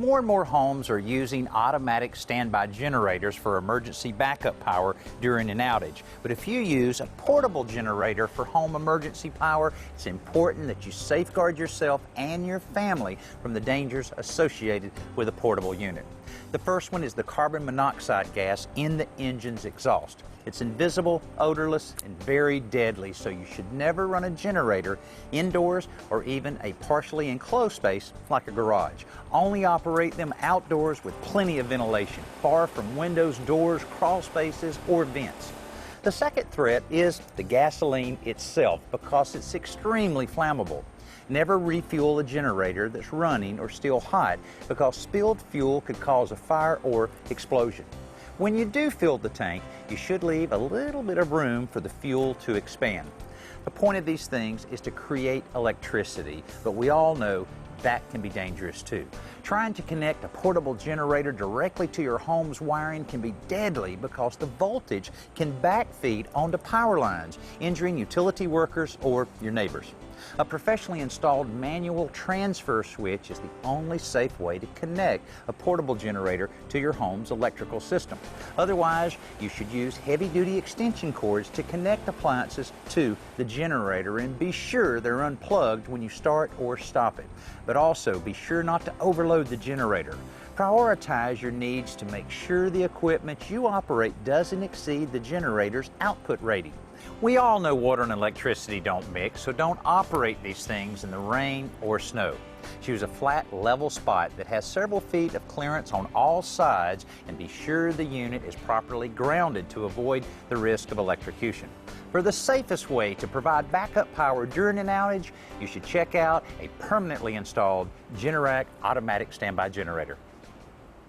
More and more homes are using automatic standby generators for emergency backup power during an outage. But if you use a portable generator for home emergency power, it's important that you safeguard yourself and your family from the dangers associated with a portable unit. The first one is the carbon monoxide gas in the engine's exhaust. It's invisible, odorless, and very deadly, so you should never run a generator indoors or even a partially enclosed space like a garage. Only operate them outdoors with plenty of ventilation, far from windows, doors, crawl spaces, or vents. The second threat is the gasoline itself, because it's extremely flammable. Never refuel a generator that's running or still hot, because spilled fuel could cause a fire or explosion. When you do fill the tank, you should leave a little bit of room for the fuel to expand. The point of these things is to create electricity, but we all know that can be dangerous too. Trying to connect a portable generator directly to your home's wiring can be deadly because the voltage can backfeed onto power lines, injuring utility workers or your neighbors. A professionally installed manual transfer switch is the only safe way to connect a portable generator to your home's electrical system. Otherwise, you should use heavy-duty extension cords to connect appliances to the generator, and be sure they're unplugged when you start or stop it. But also be sure not to overload the generator. Prioritize your needs to make sure the equipment you operate doesn't exceed the generator's output rating. We all know water and electricity don't mix, so don't operate these things in the rain or snow. Choose a flat, level spot that has several feet of clearance on all sides, and be sure the unit is properly grounded to avoid the risk of electrocution. For the safest way to provide backup power during an outage, you should check out a permanently installed Generac automatic standby generator.